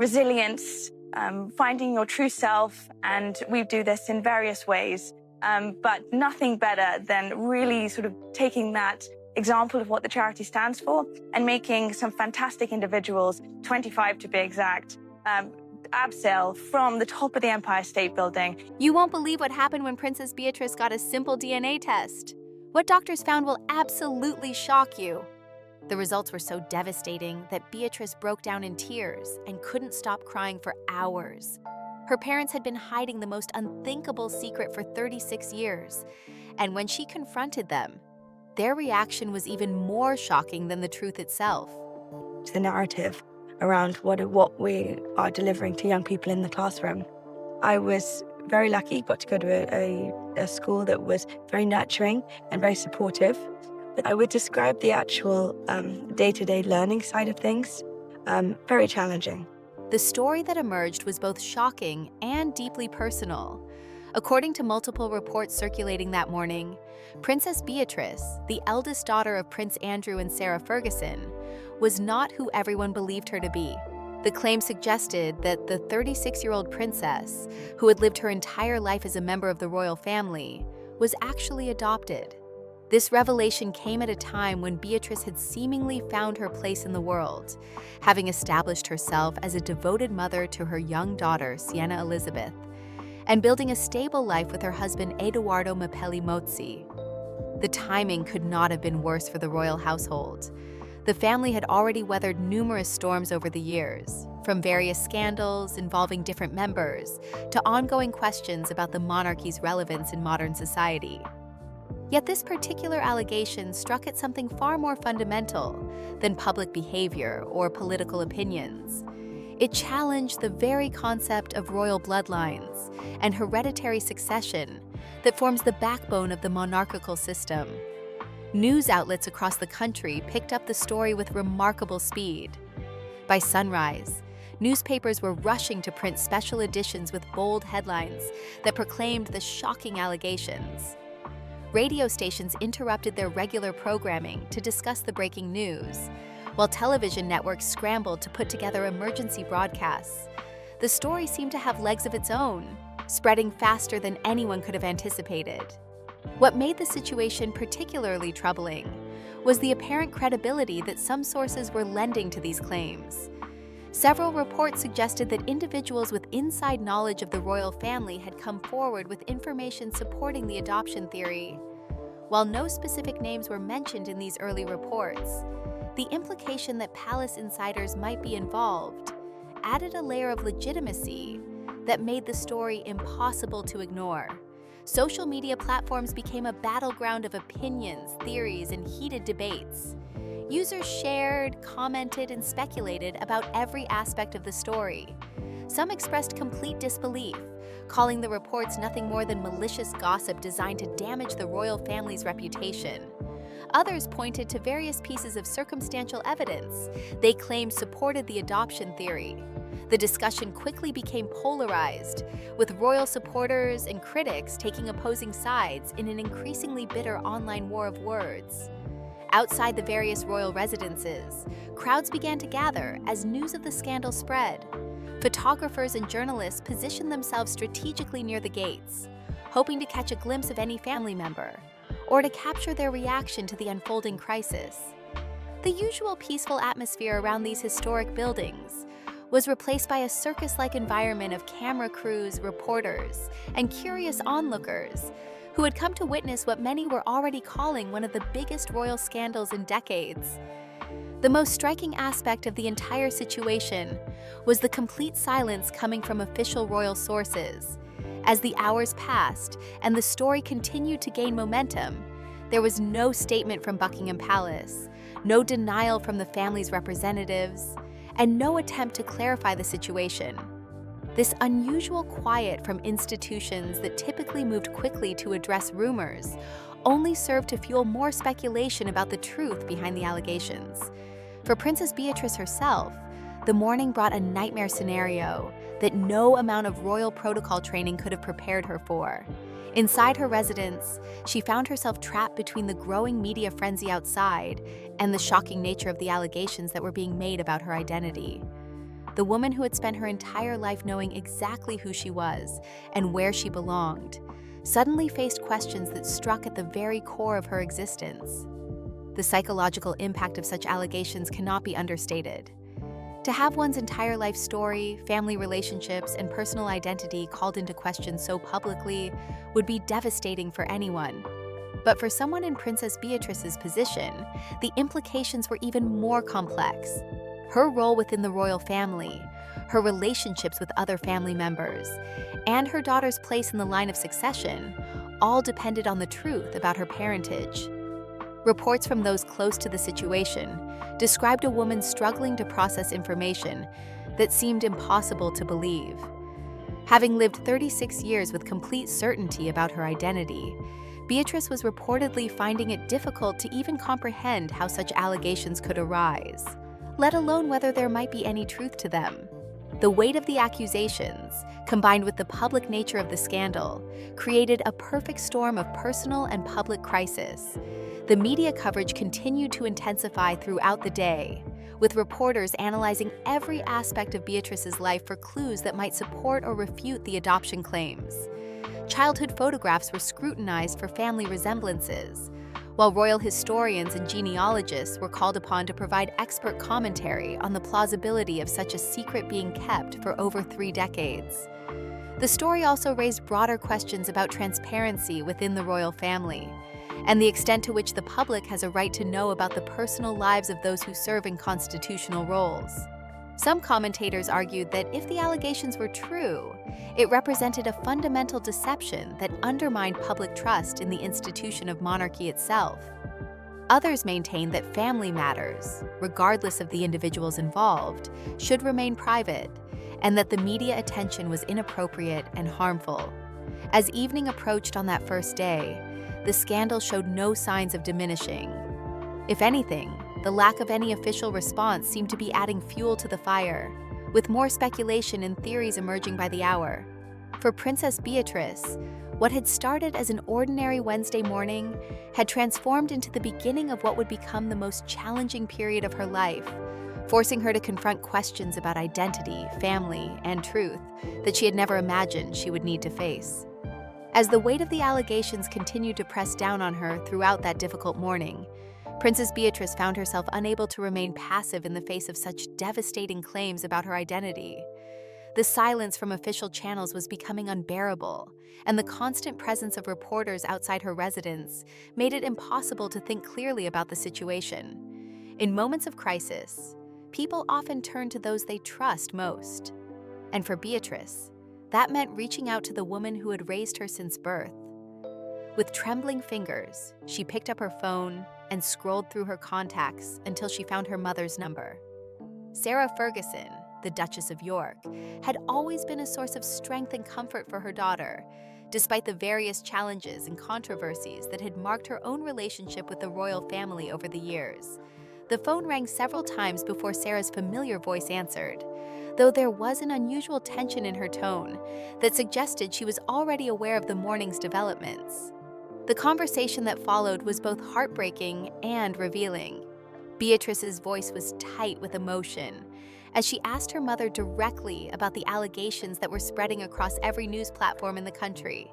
resilience, finding your true self, and we do this in various ways. But nothing better than really sort of taking that example of what the charity stands for and making some fantastic individuals, 25 to be exact, abseil from the top of the Empire State Building. You won't believe what happened when Princess Beatrice got a simple DNA test. What doctors found will absolutely shock you. The results were so devastating that Beatrice broke down in tears and couldn't stop crying for hours. Her parents had been hiding the most unthinkable secret for 36 years, and when she confronted them, their reaction was even more shocking than the truth itself. The narrative around what we are delivering to young people in the classroom. I was very lucky, got to go to a school that was very nurturing and very supportive. But I would describe the actual day-to-day learning side of things very challenging. The story that emerged was both shocking and deeply personal. According to multiple reports circulating that morning, Princess Beatrice, the eldest daughter of Prince Andrew and Sarah Ferguson, was not who everyone believed her to be. The claim suggested that the 36-year-old princess, who had lived her entire life as a member of the royal family, was actually adopted. This revelation came at a time when Beatrice had seemingly found her place in the world, having established herself as a devoted mother to her young daughter, Sienna Elizabeth, and building a stable life with her husband Edoardo Mapelli Mozzi. The timing could not have been worse for the royal household. The family had already weathered numerous storms over the years, from various scandals involving different members to ongoing questions about the monarchy's relevance in modern society. Yet this particular allegation struck at something far more fundamental than public behavior or political opinions. It challenged the very concept of royal bloodlines and hereditary succession that forms the backbone of the monarchical system. News outlets across the country picked up the story with remarkable speed. By sunrise, newspapers were rushing to print special editions with bold headlines that proclaimed the shocking allegations. Radio stations interrupted their regular programming to discuss the breaking news, while television networks scrambled to put together emergency broadcasts. The story seemed to have legs of its own, spreading faster than anyone could have anticipated. What made the situation particularly troubling was the apparent credibility that some sources were lending to these claims. Several reports suggested that individuals with inside knowledge of the royal family had come forward with information supporting the adoption theory. While no specific names were mentioned in these early reports, the implication that palace insiders might be involved added a layer of legitimacy that made the story impossible to ignore. Social media platforms became a battleground of opinions, theories, and heated debates. Users shared, commented, and speculated about every aspect of the story. Some expressed complete disbelief, calling the reports nothing more than malicious gossip designed to damage the royal family's reputation. Others pointed to various pieces of circumstantial evidence they claimed supported the adoption theory. The discussion quickly became polarized, with royal supporters and critics taking opposing sides in an increasingly bitter online war of words. Outside the various royal residences, crowds began to gather as news of the scandal spread. Photographers and journalists positioned themselves strategically near the gates, hoping to catch a glimpse of any family member, or to capture their reaction to the unfolding crisis. The usual peaceful atmosphere around these historic buildings was replaced by a circus-like environment of camera crews, reporters, and curious onlookers who had come to witness what many were already calling one of the biggest royal scandals in decades. The most striking aspect of the entire situation was the complete silence coming from official royal sources. As the hours passed and the story continued to gain momentum, there was no statement from Buckingham Palace, no denial from the family's representatives, and no attempt to clarify the situation. This unusual quiet from institutions that typically moved quickly to address rumors only served to fuel more speculation about the truth behind the allegations. For Princess Beatrice herself, the morning brought a nightmare scenario that no amount of royal protocol training could have prepared her for. Inside her residence, she found herself trapped between the growing media frenzy outside and the shocking nature of the allegations that were being made about her identity. the woman who had spent her entire life knowing exactly who she was and where she belonged, suddenly faced questions that struck at the very core of her existence. The psychological impact of such allegations cannot be understated. To have one's entire life story, family relationships, and personal identity called into question so publicly would be devastating for anyone. But for someone in Princess Beatrice's position, the implications were even more complex. Her role within the royal family, her relationships with other family members, and her daughter's place in the line of succession all depended on the truth about her parentage. Reports from those close to the situation described a woman struggling to process information that seemed impossible to believe. Having lived 36 years with complete certainty about her identity, Beatrice was reportedly finding it difficult to even comprehend how such allegations could arise, let alone whether there might be any truth to them. The weight of the accusations, combined with the public nature of the scandal, created a perfect storm of personal and public crisis. The media coverage continued to intensify throughout the day, with reporters analyzing every aspect of Beatrice's life for clues that might support or refute the adoption claims. Childhood photographs were scrutinized for family resemblances, while royal historians and genealogists were called upon to provide expert commentary on the plausibility of such a secret being kept for over 3 decades. The story also raised broader questions about transparency within the royal family, and the extent to which the public has a right to know about the personal lives of those who serve in constitutional roles. Some commentators argued that if the allegations were true, it represented a fundamental deception that undermined public trust in the institution of monarchy itself. Others maintained that family matters, regardless of the individuals involved, should remain private, and that the media attention was inappropriate and harmful. As evening approached on that first day, the scandal showed no signs of diminishing. If anything, the lack of any official response seemed to be adding fuel to the fire, with more speculation and theories emerging by the hour. For Princess Beatrice, what had started as an ordinary Wednesday morning had transformed into the beginning of what would become the most challenging period of her life, forcing her to confront questions about identity, family, and truth that she had never imagined she would need to face. As the weight of the allegations continued to press down on her throughout that difficult morning, Princess Beatrice found herself unable to remain passive in the face of such devastating claims about her identity. The silence from official channels was becoming unbearable, and the constant presence of reporters outside her residence made it impossible to think clearly about the situation. In moments of crisis, people often turn to those they trust most. And for Beatrice, that meant reaching out to the woman who had raised her since birth. With trembling fingers, she picked up her phone and scrolled through her contacts until she found her mother's number. Sarah Ferguson, the Duchess of York, had always been a source of strength and comfort for her daughter, despite the various challenges and controversies that had marked her own relationship with the royal family over the years. The phone rang several times before Sarah's familiar voice answered, though there was an unusual tension in her tone that suggested she was already aware of the morning's developments. The conversation that followed was both heartbreaking and revealing. Beatrice's voice was tight with emotion as she asked her mother directly about the allegations that were spreading across every news platform in the country.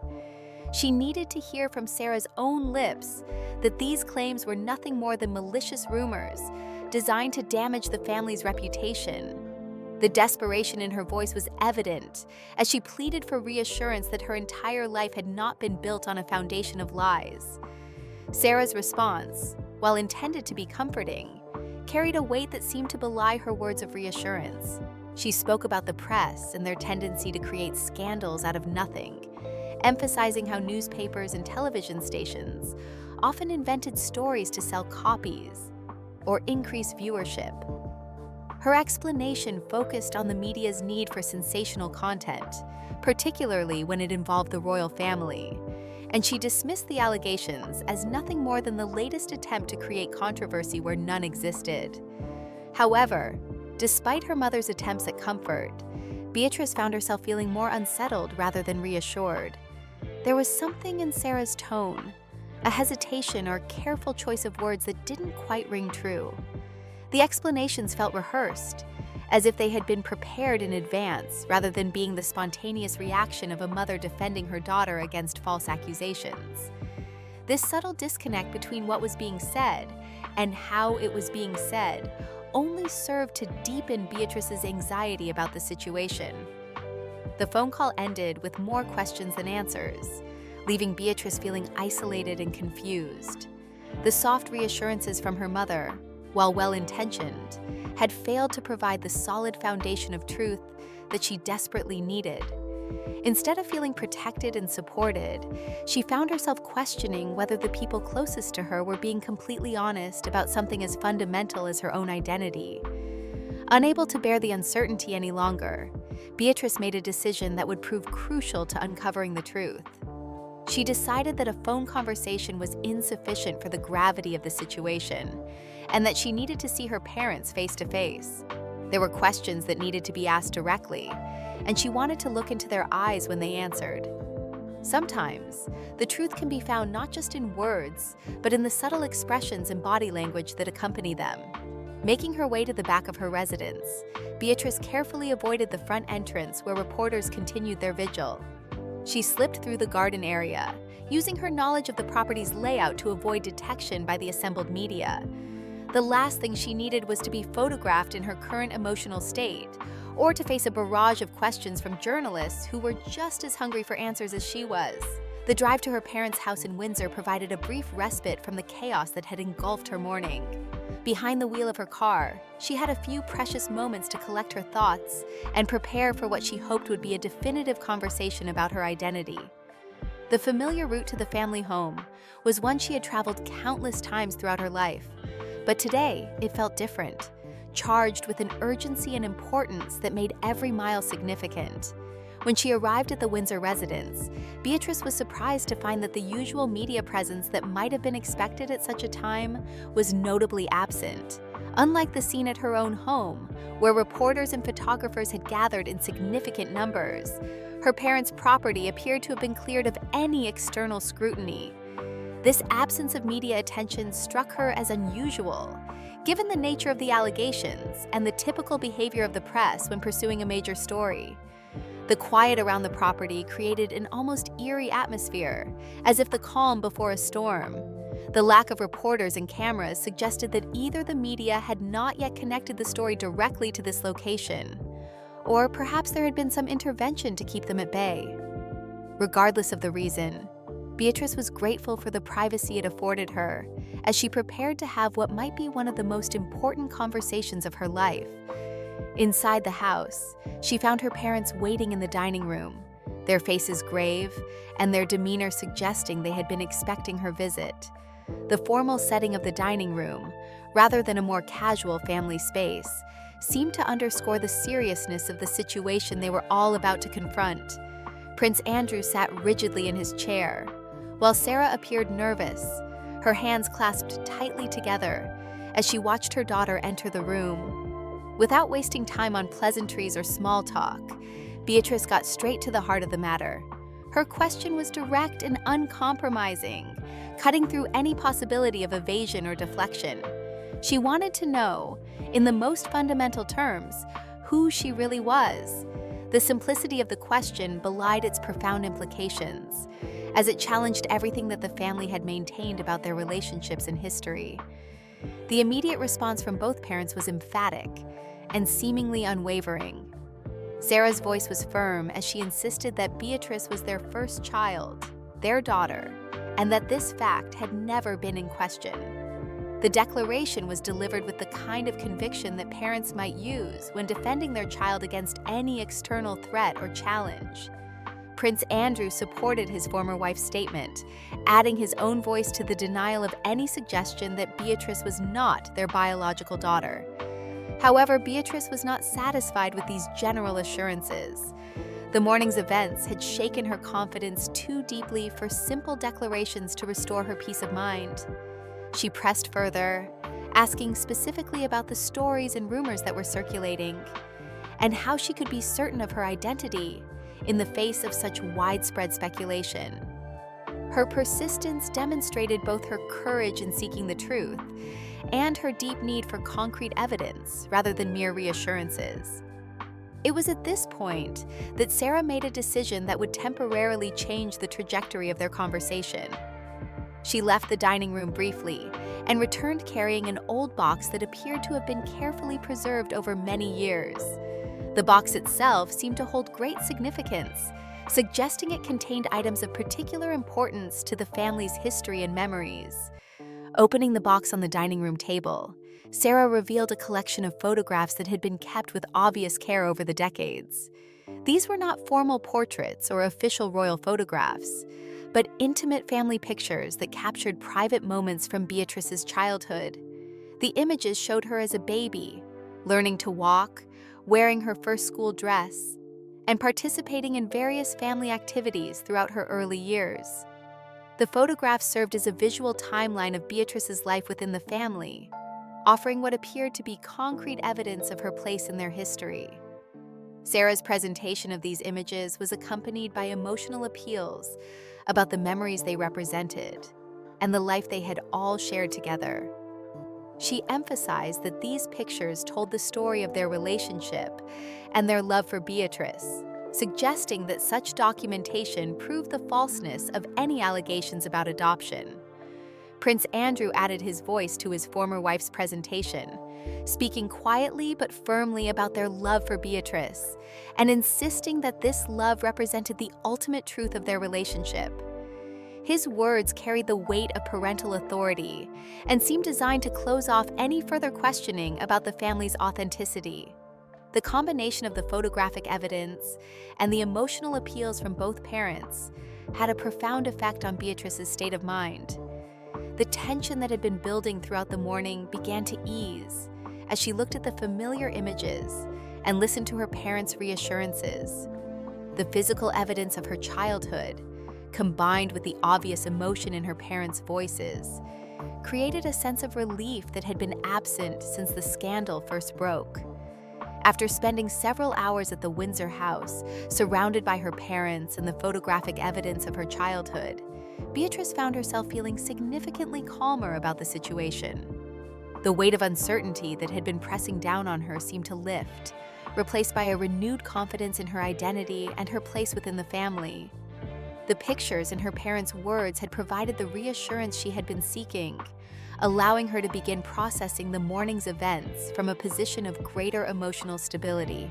She needed to hear from Sarah's own lips that these claims were nothing more than malicious rumors designed to damage the family's reputation. The desperation in her voice was evident as she pleaded for reassurance that her entire life had not been built on a foundation of lies. Sarah's response, while intended to be comforting, carried a weight that seemed to belie her words of reassurance. She spoke about the press and their tendency to create scandals out of nothing, emphasizing how newspapers and television stations often invented stories to sell copies or increase viewership. Her explanation focused on the media's need for sensational content, particularly when it involved the royal family, and she dismissed the allegations as nothing more than the latest attempt to create controversy where none existed. However, despite her mother's attempts at comfort, Beatrice found herself feeling more unsettled rather than reassured. There was something in Sarah's tone, a hesitation or careful choice of words that didn't quite ring true. The explanations felt rehearsed, as if they had been prepared in advance rather than being the spontaneous reaction of a mother defending her daughter against false accusations. This subtle disconnect between what was being said and how it was being said only served to deepen Beatrice's anxiety about the situation. The phone call ended with more questions than answers, leaving Beatrice feeling isolated and confused. The soft reassurances from her mother, while well-intentioned, had failed to provide the solid foundation of truth that she desperately needed. Instead of feeling protected and supported, she found herself questioning whether the people closest to her were being completely honest about something as fundamental as her own identity. Unable to bear the uncertainty any longer, Beatrice made a decision that would prove crucial to uncovering the truth. She decided that a phone conversation was insufficient for the gravity of the situation, and that she needed to see her parents face to face. There were questions that needed to be asked directly, and she wanted to look into their eyes when they answered. Sometimes, the truth can be found not just in words, but in the subtle expressions and body language that accompany them. Making her way to the back of her residence, Beatrice carefully avoided the front entrance where reporters continued their vigil. She slipped through the garden area, using her knowledge of the property's layout to avoid detection by the assembled media. The last thing she needed was to be photographed in her current emotional state, or to face a barrage of questions from journalists who were just as hungry for answers as she was. The drive to her parents' house in Windsor provided a brief respite from the chaos that had engulfed her morning. Behind the wheel of her car, she had a few precious moments to collect her thoughts and prepare for what she hoped would be a definitive conversation about her identity. The familiar route to the family home was one she had traveled countless times throughout her life, but today it felt different, charged with an urgency and importance that made every mile significant. When she arrived at the Windsor residence, Beatrice was surprised to find that the usual media presence that might have been expected at such a time was notably absent. Unlike the scene at her own home, where reporters and photographers had gathered in significant numbers, her parents' property appeared to have been cleared of any external scrutiny. This absence of media attention struck her as unusual, given the nature of the allegations and the typical behavior of the press when pursuing a major story. The quiet around the property created an almost eerie atmosphere, as if the calm before a storm. The lack of reporters and cameras suggested that either the media had not yet connected the story directly to this location, or perhaps there had been some intervention to keep them at bay. Regardless of the reason, Beatrice was grateful for the privacy it afforded her as she prepared to have what might be one of the most important conversations of her life. Inside the house, she found her parents waiting in the dining room, their faces grave and their demeanor suggesting they had been expecting her visit. The formal setting of the dining room, rather than a more casual family space, seemed to underscore the seriousness of the situation they were all about to confront. Prince Andrew sat rigidly in his chair, while Sarah appeared nervous, her hands clasped tightly together as she watched her daughter enter the room. Without wasting time on pleasantries or small talk, Beatrice got straight to the heart of the matter. Her question was direct and uncompromising, cutting through any possibility of evasion or deflection. She wanted to know, in the most fundamental terms, who she really was. The simplicity of the question belied its profound implications, as it challenged everything that the family had maintained about their relationships and history. The immediate response from both parents was emphatic and seemingly unwavering. Sarah's voice was firm as she insisted that Beatrice was their first child, their daughter, and that this fact had never been in question. The declaration was delivered with the kind of conviction that parents might use when defending their child against any external threat or challenge. Prince Andrew supported his former wife's statement, adding his own voice to the denial of any suggestion that Beatrice was not their biological daughter. However, Beatrice was not satisfied with these general assurances. The morning's events had shaken her confidence too deeply for simple declarations to restore her peace of mind. She pressed further, asking specifically about the stories and rumors that were circulating, and how she could be certain of her identity in the face of such widespread speculation. Her persistence demonstrated both her courage in seeking the truth and her deep need for concrete evidence rather than mere reassurances. It was at this point that Sarah made a decision that would temporarily change the trajectory of their conversation. She left the dining room briefly and returned carrying an old box that appeared to have been carefully preserved over many years. The box itself seemed to hold great significance, suggesting it contained items of particular importance to the family's history and memories. Opening the box on the dining room table, Sarah revealed a collection of photographs that had been kept with obvious care over the decades. These were not formal portraits or official royal photographs, but intimate family pictures that captured private moments from Beatrice's childhood. The images showed her as a baby, learning to walk, wearing her first school dress, and participating in various family activities throughout her early years. The photographs served as a visual timeline of Beatrice's life within the family, offering what appeared to be concrete evidence of her place in their history. Sarah's presentation of these images was accompanied by emotional appeals about the memories they represented and the life they had all shared together. She emphasized that these pictures told the story of their relationship and their love for Beatrice, suggesting that such documentation proved the falseness of any allegations about adoption. Prince Andrew added his voice to his former wife's presentation, speaking quietly but firmly about their love for Beatrice and insisting that this love represented the ultimate truth of their relationship. His words carried the weight of parental authority and seemed designed to close off any further questioning about the family's authenticity. The combination of the photographic evidence and the emotional appeals from both parents had a profound effect on Beatrice's state of mind. The tension that had been building throughout the morning began to ease as she looked at the familiar images and listened to her parents' reassurances. The physical evidence of her childhood, combined with the obvious emotion in her parents' voices, created a sense of relief that had been absent since the scandal first broke. After spending several hours at the Windsor house, surrounded by her parents and the photographic evidence of her childhood, Beatrice found herself feeling significantly calmer about the situation. The weight of uncertainty that had been pressing down on her seemed to lift, replaced by a renewed confidence in her identity and her place within the family. The pictures and her parents' words had provided the reassurance she had been seeking, allowing her to begin processing the morning's events from a position of greater emotional stability.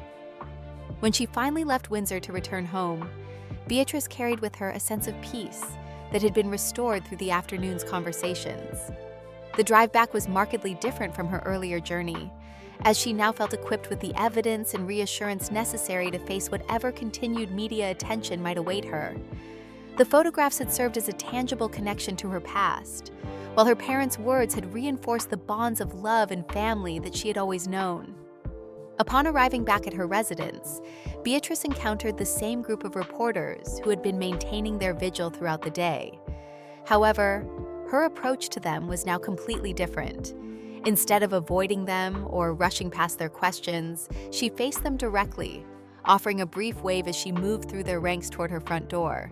When she finally left Windsor to return home, Beatrice carried with her a sense of peace that had been restored through the afternoon's conversations. The drive back was markedly different from her earlier journey, as she now felt equipped with the evidence and reassurance necessary to face whatever continued media attention might await her. The photographs had served as a tangible connection to her past, while her parents' words had reinforced the bonds of love and family that she had always known. Upon arriving back at her residence, Beatrice encountered the same group of reporters who had been maintaining their vigil throughout the day. However, her approach to them was now completely different. Instead of avoiding them or rushing past their questions, she faced them directly, offering a brief wave as she moved through their ranks toward her front door.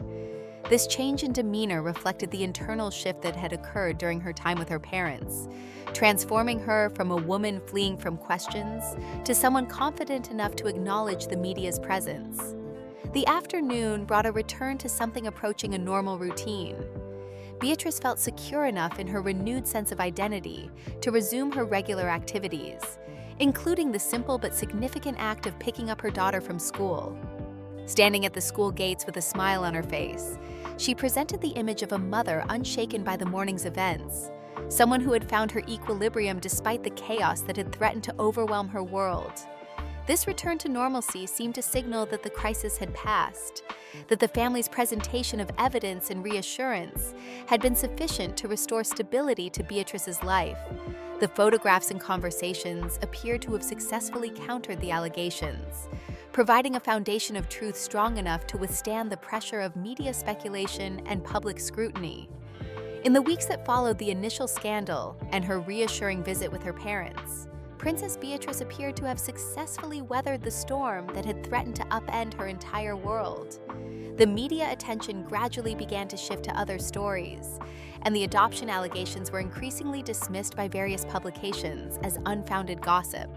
This change in demeanor reflected the internal shift that had occurred during her time with her parents, transforming her from a woman fleeing from questions to someone confident enough to acknowledge the media's presence. The afternoon brought a return to something approaching a normal routine. Beatrice felt secure enough in her renewed sense of identity to resume her regular activities, including the simple but significant act of picking up her daughter from school. Standing at the school gates with a smile on her face, she presented the image of a mother unshaken by the morning's events, someone who had found her equilibrium despite the chaos that had threatened to overwhelm her world. This return to normalcy seemed to signal that the crisis had passed, that the family's presentation of evidence and reassurance had been sufficient to restore stability to Beatrice's life. The photographs and conversations appeared to have successfully countered the allegations, providing a foundation of truth strong enough to withstand the pressure of media speculation and public scrutiny. In the weeks that followed the initial scandal and her reassuring visit with her parents, Princess Beatrice appeared to have successfully weathered the storm that had threatened to upend her entire world. The media attention gradually began to shift to other stories, and the adoption allegations were increasingly dismissed by various publications as unfounded gossip.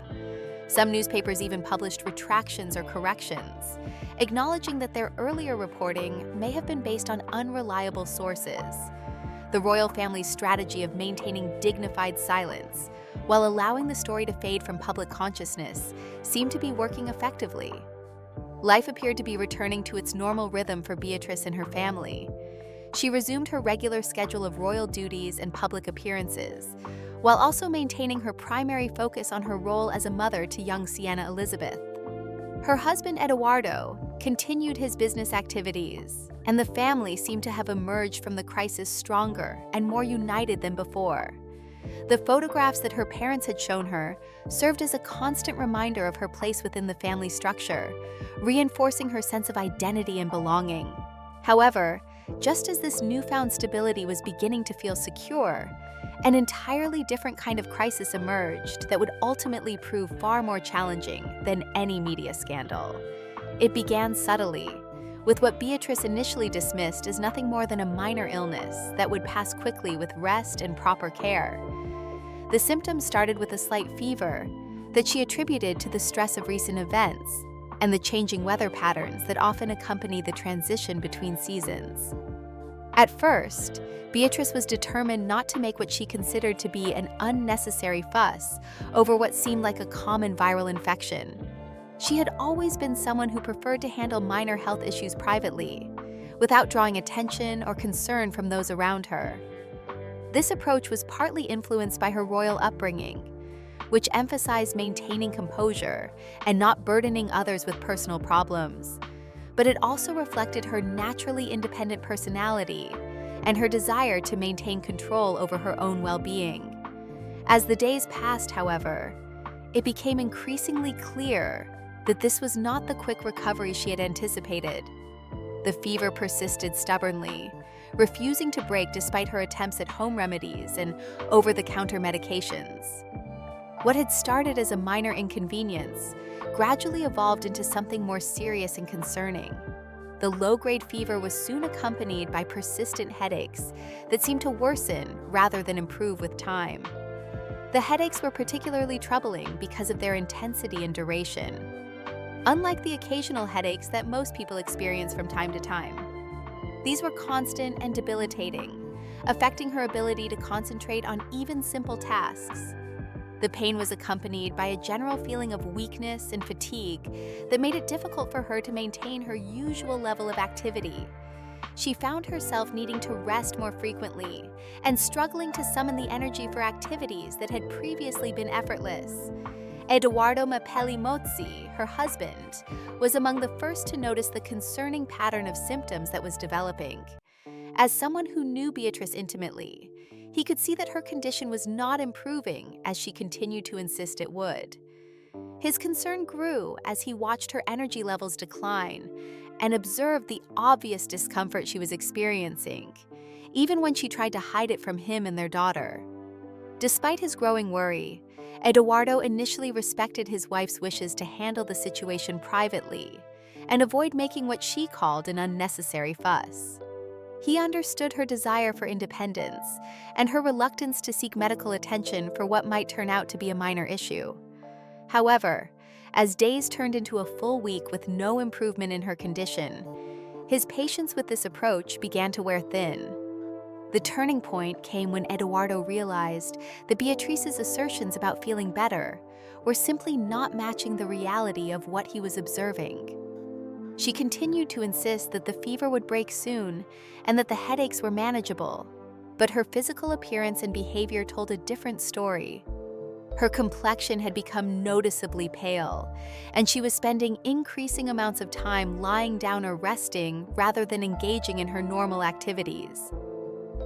Some newspapers even published retractions or corrections, acknowledging that their earlier reporting may have been based on unreliable sources. The royal family's strategy of maintaining dignified silence while allowing the story to fade from public consciousness seemed to be working effectively. Life appeared to be returning to its normal rhythm for Beatrice and her family. She resumed her regular schedule of royal duties and public appearances, while also maintaining her primary focus on her role as a mother to young Sienna Elizabeth. Her husband Edoardo continued his business activities, and the family seemed to have emerged from the crisis stronger and more united than before. The photographs that her parents had shown her served as a constant reminder of her place within the family structure, reinforcing her sense of identity and belonging. However, just as this newfound stability was beginning to feel secure, an entirely different kind of crisis emerged that would ultimately prove far more challenging than any media scandal. It began subtly, with what Beatrice initially dismissed as nothing more than a minor illness that would pass quickly with rest and proper care. The symptoms started with a slight fever that she attributed to the stress of recent events and the changing weather patterns that often accompany the transition between seasons. At first, Beatrice was determined not to make what she considered to be an unnecessary fuss over what seemed like a common viral infection. She had always been someone who preferred to handle minor health issues privately, without drawing attention or concern from those around her. This approach was partly influenced by her royal upbringing, which emphasized maintaining composure and not burdening others with personal problems. But it also reflected her naturally independent personality and her desire to maintain control over her own well-being. As the days passed, however, it became increasingly clear that this was not the quick recovery she had anticipated. The fever persisted stubbornly, refusing to break despite her attempts at home remedies and over-the-counter medications. What had started as a minor inconvenience gradually evolved into something more serious and concerning. The low-grade fever was soon accompanied by persistent headaches that seemed to worsen rather than improve with time. The headaches were particularly troubling because of their intensity and duration. Unlike the occasional headaches that most people experience from time to time, these were constant and debilitating, affecting her ability to concentrate on even simple tasks. The pain was accompanied by a general feeling of weakness and fatigue that made it difficult for her to maintain her usual level of activity. She found herself needing to rest more frequently and struggling to summon the energy for activities that had previously been effortless. Edoardo Mapelli Mozzi, her husband, was among the first to notice the concerning pattern of symptoms that was developing. As someone who knew Beatrice intimately, he could see that her condition was not improving as she continued to insist it would. His concern grew as he watched her energy levels decline and observed the obvious discomfort she was experiencing, even when she tried to hide it from him and their daughter. Despite his growing worry, Edoardo initially respected his wife's wishes to handle the situation privately and avoid making what she called an unnecessary fuss. He understood her desire for independence and her reluctance to seek medical attention for what might turn out to be a minor issue. However, as days turned into a full week with no improvement in her condition, his patience with this approach began to wear thin. The turning point came when Edoardo realized that Beatrice's assertions about feeling better were simply not matching the reality of what he was observing. She continued to insist that the fever would break soon and that the headaches were manageable, but her physical appearance and behavior told a different story. Her complexion had become noticeably pale, and she was spending increasing amounts of time lying down or resting rather than engaging in her normal activities.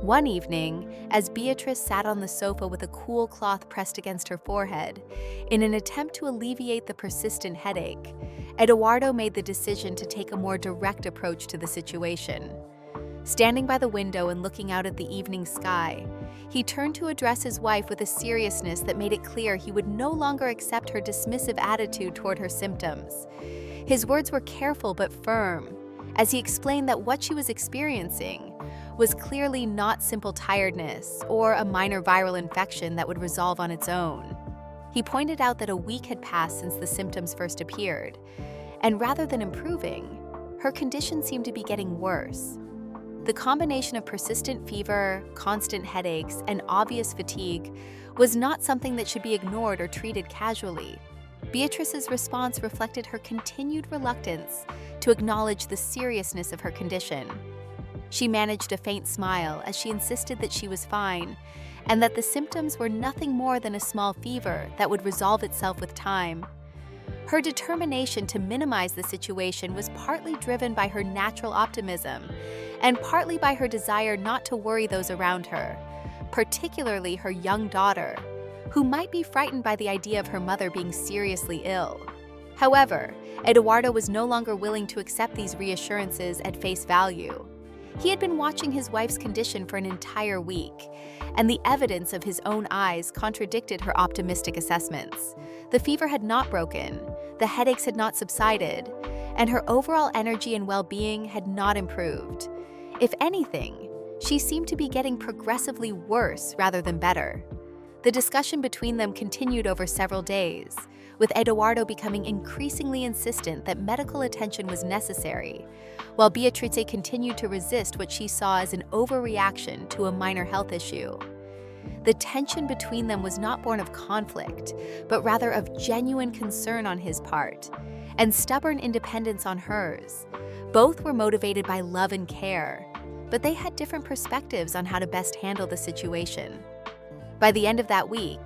One evening, as Beatrice sat on the sofa with a cool cloth pressed against her forehead, in an attempt to alleviate the persistent headache, Edoardo made the decision to take a more direct approach to the situation. Standing by the window and looking out at the evening sky, he turned to address his wife with a seriousness that made it clear he would no longer accept her dismissive attitude toward her symptoms. His words were careful but firm, as he explained that what she was experiencing was clearly not simple tiredness or a minor viral infection that would resolve on its own. He pointed out that a week had passed since the symptoms first appeared, and rather than improving, her condition seemed to be getting worse. The combination of persistent fever, constant headaches, and obvious fatigue was not something that should be ignored or treated casually. Beatrice's response reflected her continued reluctance to acknowledge the seriousness of her condition. She managed a faint smile as she insisted that she was fine and that the symptoms were nothing more than a small fever that would resolve itself with time. Her determination to minimize the situation was partly driven by her natural optimism and partly by her desire not to worry those around her, particularly her young daughter, who might be frightened by the idea of her mother being seriously ill. However, Eduardo was no longer willing to accept these reassurances at face value. He had been watching his wife's condition for an entire week, and the evidence of his own eyes contradicted her optimistic assessments. The fever had not broken, the headaches had not subsided, and her overall energy and well-being had not improved. If anything, she seemed to be getting progressively worse rather than better. The discussion between them continued over several days, with Eduardo becoming increasingly insistent that medical attention was necessary, while Beatrice continued to resist what she saw as an overreaction to a minor health issue. The tension between them was not born of conflict, but rather of genuine concern on his part, and stubborn independence on hers. Both were motivated by love and care, but they had different perspectives on how to best handle the situation. By the end of that week,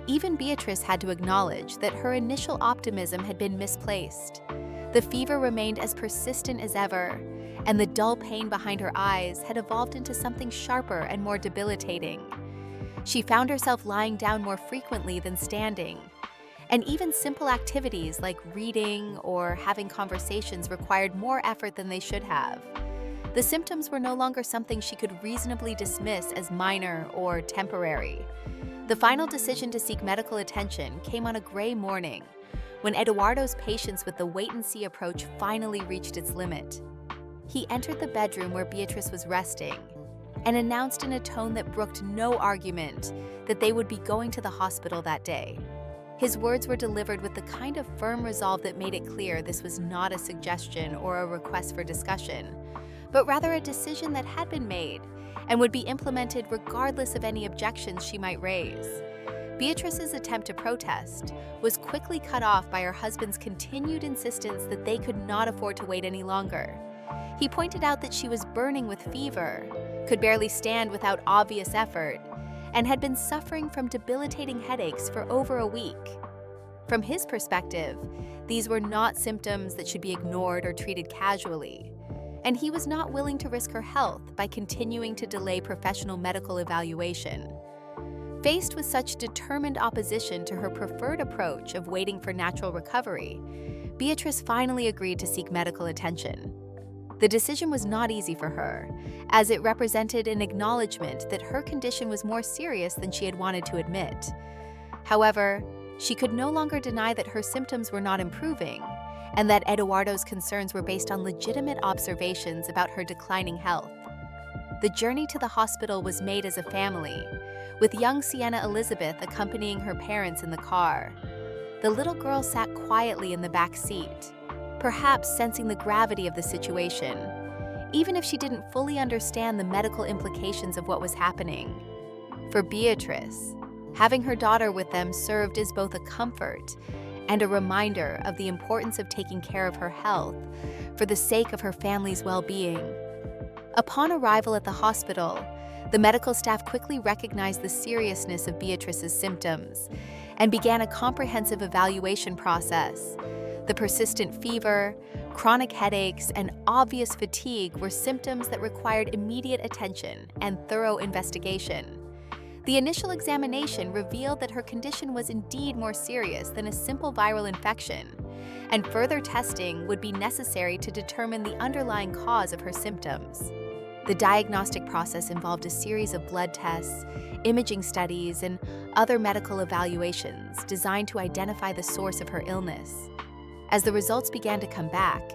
even Beatrice had to acknowledge that her initial optimism had been misplaced. The fever remained as persistent as ever, and the dull pain behind her eyes had evolved into something sharper and more debilitating. She found herself lying down more frequently than standing, and even simple activities like reading or having conversations required more effort than they should have. The symptoms were no longer something she could reasonably dismiss as minor or temporary. The final decision to seek medical attention came on a gray morning, when Eduardo's patience with the wait-and-see approach finally reached its limit. He entered the bedroom where Beatrice was resting and announced in a tone that brooked no argument that they would be going to the hospital that day. His words were delivered with the kind of firm resolve that made it clear this was not a suggestion or a request for discussion, but rather a decision that had been made and would be implemented regardless of any objections she might raise. Beatrice's attempt to protest was quickly cut off by her husband's continued insistence that they could not afford to wait any longer. He pointed out that she was burning with fever, could barely stand without obvious effort, and had been suffering from debilitating headaches for over a week. From his perspective, these were not symptoms that should be ignored or treated casually, and he was not willing to risk her health by continuing to delay professional medical evaluation. Faced with such determined opposition to her preferred approach of waiting for natural recovery, Beatrice finally agreed to seek medical attention. The decision was not easy for her, as it represented an acknowledgement that her condition was more serious than she had wanted to admit. However, she could no longer deny that her symptoms were not improving, and that Eduardo's concerns were based on legitimate observations about her declining health. The journey to the hospital was made as a family, with young Sienna Elizabeth accompanying her parents in the car. The little girl sat quietly in the back seat, perhaps sensing the gravity of the situation, even if she didn't fully understand the medical implications of what was happening. For Beatrice, having her daughter with them served as both a comfort and a reminder of the importance of taking care of her health for the sake of her family's well-being. Upon arrival at the hospital, the medical staff quickly recognized the seriousness of Beatrice's symptoms and began a comprehensive evaluation process. The persistent fever, chronic headaches, and obvious fatigue were symptoms that required immediate attention and thorough investigation. The initial examination revealed that her condition was indeed more serious than a simple viral infection, and further testing would be necessary to determine the underlying cause of her symptoms. The diagnostic process involved a series of blood tests, imaging studies, and other medical evaluations designed to identify the source of her illness. As the results began to come back,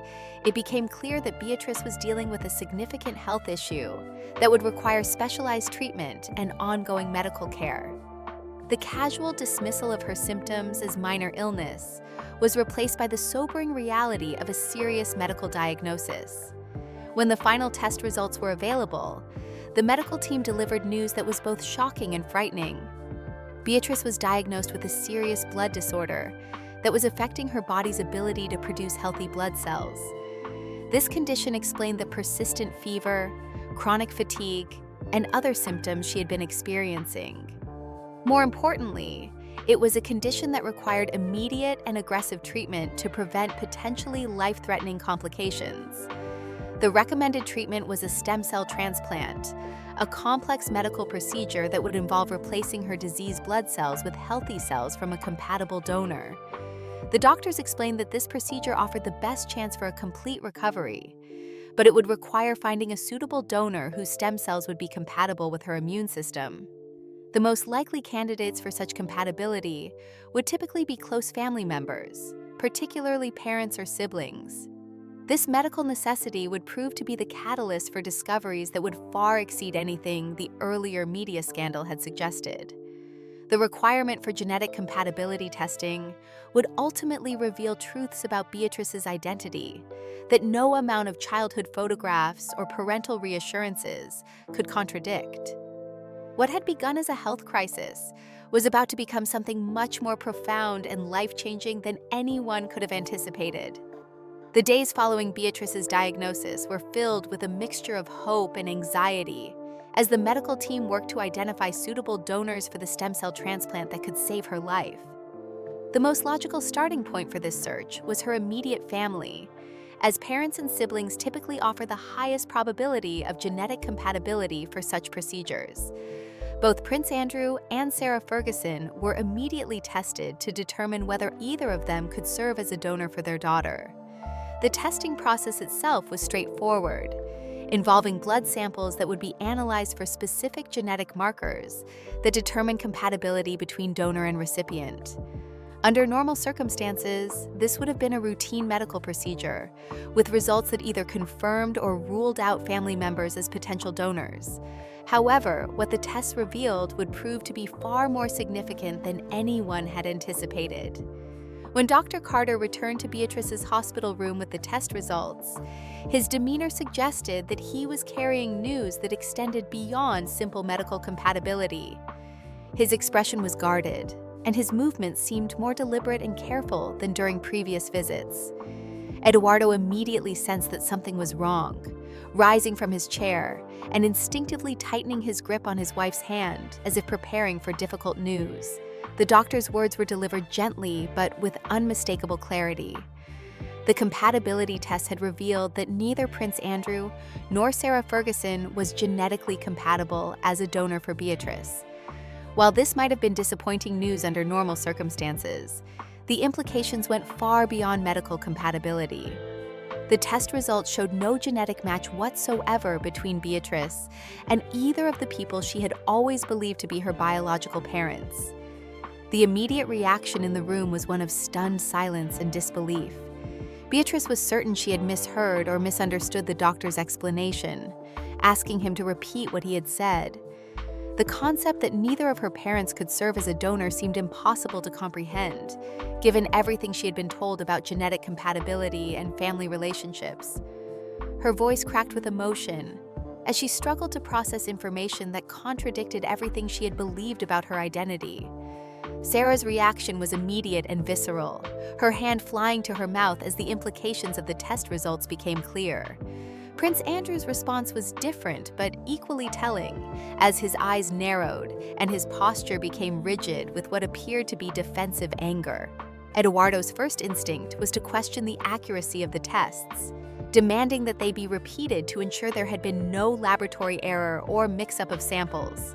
it became clear that Beatrice was dealing with a significant health issue that would require specialized treatment and ongoing medical care. The casual dismissal of her symptoms as minor illness was replaced by the sobering reality of a serious medical diagnosis. When the final test results were available, the medical team delivered news that was both shocking and frightening. Beatrice was diagnosed with a serious blood disorder that was affecting her body's ability to produce healthy blood cells. This condition explained the persistent fever, chronic fatigue, and other symptoms she had been experiencing. More importantly, it was a condition that required immediate and aggressive treatment to prevent potentially life-threatening complications. The recommended treatment was a stem cell transplant, a complex medical procedure that would involve replacing her diseased blood cells with healthy cells from a compatible donor. The doctors explained that this procedure offered the best chance for a complete recovery, but it would require finding a suitable donor whose stem cells would be compatible with her immune system. The most likely candidates for such compatibility would typically be close family members, particularly parents or siblings. This medical necessity would prove to be the catalyst for discoveries that would far exceed anything the earlier media scandal had suggested. The requirement for genetic compatibility testing would ultimately reveal truths about Beatrice's identity that no amount of childhood photographs or parental reassurances could contradict. What had begun as a health crisis was about to become something much more profound and life-changing than anyone could have anticipated. The days following Beatrice's diagnosis were filled with a mixture of hope and anxiety as the medical team worked to identify suitable donors for the stem cell transplant that could save her life. The most logical starting point for this search was her immediate family, as parents and siblings typically offer the highest probability of genetic compatibility for such procedures. Both Prince Andrew and Sarah Ferguson were immediately tested to determine whether either of them could serve as a donor for their daughter. The testing process itself was straightforward, involving blood samples that would be analyzed for specific genetic markers that determine compatibility between donor and recipient. Under normal circumstances, this would have been a routine medical procedure, with results that either confirmed or ruled out family members as potential donors. However, what the tests revealed would prove to be far more significant than anyone had anticipated. When Dr. Carter returned to Beatrice's hospital room with the test results, his demeanor suggested that he was carrying news that extended beyond simple medical compatibility. His expression was guarded, and his movements seemed more deliberate and careful than during previous visits. Eduardo immediately sensed that something was wrong, rising from his chair and instinctively tightening his grip on his wife's hand as if preparing for difficult news. The doctor's words were delivered gently but with unmistakable clarity. The compatibility test had revealed that neither Prince Andrew nor Sarah Ferguson was genetically compatible as a donor for Beatrice. While this might have been disappointing news under normal circumstances, the implications went far beyond medical compatibility. The test results showed no genetic match whatsoever between Beatrice and either of the people she had always believed to be her biological parents. The immediate reaction in the room was one of stunned silence and disbelief. Beatrice was certain she had misheard or misunderstood the doctor's explanation, asking him to repeat what he had said. The concept that neither of her parents could serve as a donor seemed impossible to comprehend, given everything she had been told about genetic compatibility and family relationships. Her voice cracked with emotion as she struggled to process information that contradicted everything she had believed about her identity. Sarah's reaction was immediate and visceral, her hand flying to her mouth as the implications of the test results became clear. Prince Andrew's response was different but equally telling, as his eyes narrowed and his posture became rigid with what appeared to be defensive anger. Eduardo's first instinct was to question the accuracy of the tests, demanding that they be repeated to ensure there had been no laboratory error or mix-up of samples.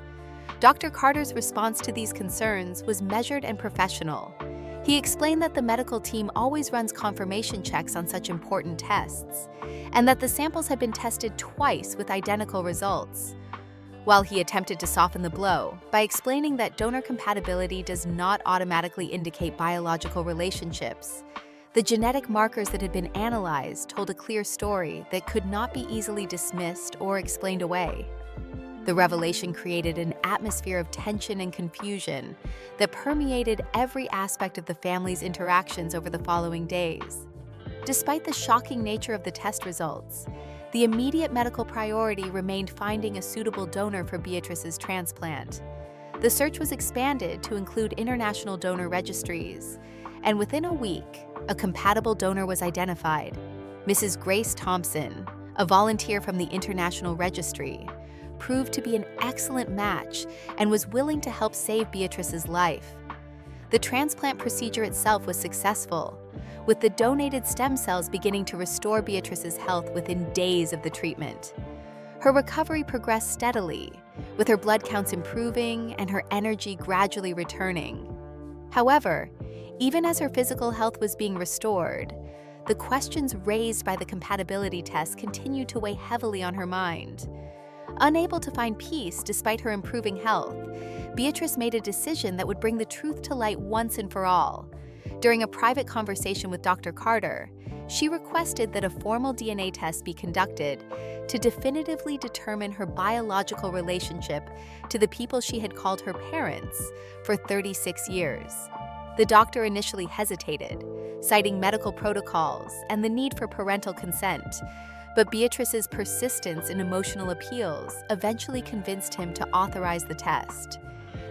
Dr. Carter's response to these concerns was measured and professional. He explained that the medical team always runs confirmation checks on such important tests, and that the samples had been tested twice with identical results. While he attempted to soften the blow by explaining that donor compatibility does not automatically indicate biological relationships, the genetic markers that had been analyzed told a clear story that could not be easily dismissed or explained away. The revelation created an atmosphere of tension and confusion that permeated every aspect of the family's interactions over the following days. Despite the shocking nature of the test results, the immediate medical priority remained finding a suitable donor for Beatrice's transplant. The search was expanded to include international donor registries, and within a week, a compatible donor was identified. Mrs. Grace Thompson, a volunteer from the International Registry, proved to be an excellent match and was willing to help save Beatrice's life. The transplant procedure itself was successful, with the donated stem cells beginning to restore Beatrice's health within days of the treatment. Her recovery progressed steadily, with her blood counts improving and her energy gradually returning. However, even as her physical health was being restored, the questions raised by the compatibility test continued to weigh heavily on her mind. Unable to find peace despite her improving health, Beatrice made a decision that would bring the truth to light once and for all. During a private conversation with Dr. Carter, she requested that a formal DNA test be conducted to definitively determine her biological relationship to the people she had called her parents for 36 years. The doctor initially hesitated, citing medical protocols and the need for parental consent, but Beatrice's persistence in emotional appeals eventually convinced him to authorize the test.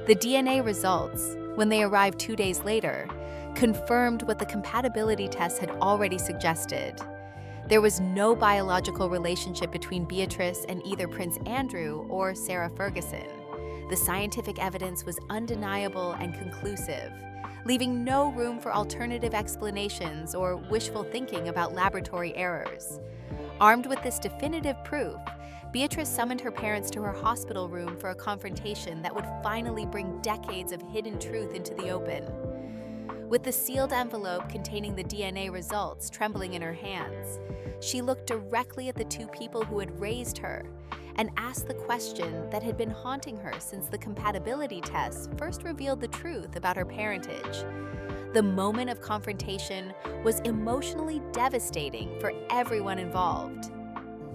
The DNA results, when they arrived 2 days later, confirmed what the compatibility test had already suggested. There was no biological relationship between Beatrice and either Prince Andrew or Sarah Ferguson. The scientific evidence was undeniable and conclusive, leaving no room for alternative explanations or wishful thinking about laboratory errors. Armed with this definitive proof, Beatrice summoned her parents to her hospital room for a confrontation that would finally bring decades of hidden truth into the open. With the sealed envelope containing the DNA results trembling in her hands, she looked directly at the two people who had raised her and asked the question that had been haunting her since the compatibility test first revealed the truth about her parentage. The moment of confrontation was emotionally devastating for everyone involved.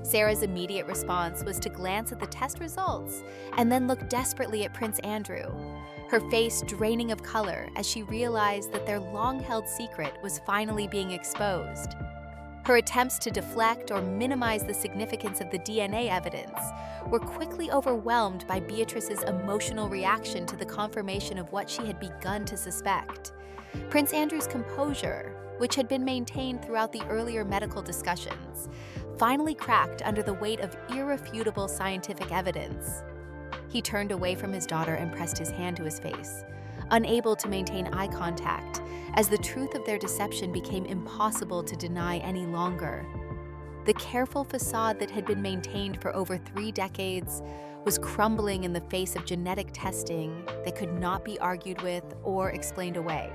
Sarah's immediate response was to glance at the test results and then look desperately at Prince Andrew, her face draining of color as she realized that their long-held secret was finally being exposed. Her attempts to deflect or minimize the significance of the DNA evidence were quickly overwhelmed by Beatrice's emotional reaction to the confirmation of what she had begun to suspect. Prince Andrew's composure, which had been maintained throughout the earlier medical discussions, finally cracked under the weight of irrefutable scientific evidence. He turned away from his daughter and pressed his hand to his face, unable to maintain eye contact, as the truth of their deception became impossible to deny any longer. The careful facade that had been maintained for over 3 decades was crumbling in the face of genetic testing that could not be argued with or explained away.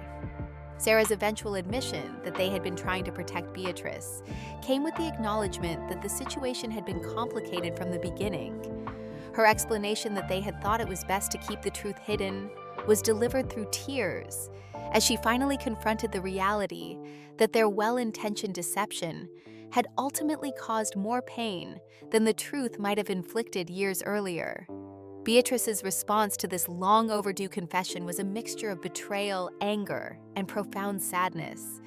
Sarah's eventual admission that they had been trying to protect Beatrice came with the acknowledgement that the situation had been complicated from the beginning. Her explanation that they had thought it was best to keep the truth hidden was delivered through tears, as she finally confronted the reality that their well-intentioned deception had ultimately caused more pain than the truth might have inflicted years earlier. Beatrice's response to this long-overdue confession was a mixture of betrayal, anger, and profound sadness.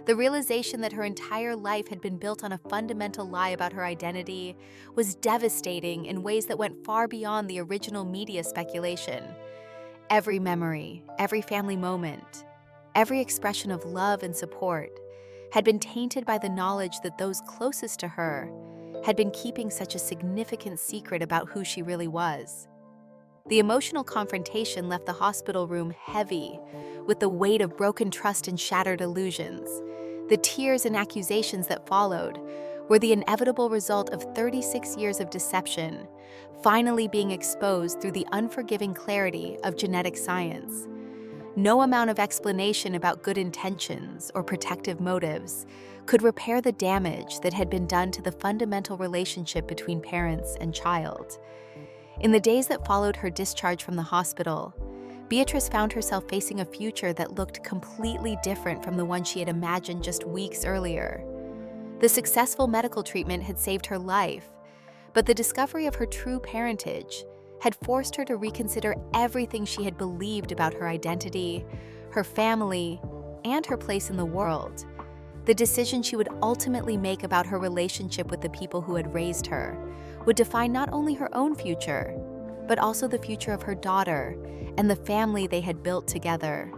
The realization that her entire life had been built on a fundamental lie about her identity was devastating in ways that went far beyond the original media speculation. Every memory, every family moment, every expression of love and support had been tainted by the knowledge that those closest to her had been keeping such a significant secret about who she really was. The emotional confrontation left the hospital room heavy with the weight of broken trust and shattered illusions. The tears and accusations that followed were the inevitable result of 36 years of deception, finally being exposed through the unforgiving clarity of genetic science. No amount of explanation about good intentions or protective motives could repair the damage that had been done to the fundamental relationship between parents and child. In the days that followed her discharge from the hospital, Beatrice found herself facing a future that looked completely different from the one she had imagined just weeks earlier. The successful medical treatment had saved her life, but the discovery of her true parentage had forced her to reconsider everything she had believed about her identity, her family, and her place in the world. The decision she would ultimately make about her relationship with the people who had raised her would define not only her own future, but also the future of her daughter and the family they had built together.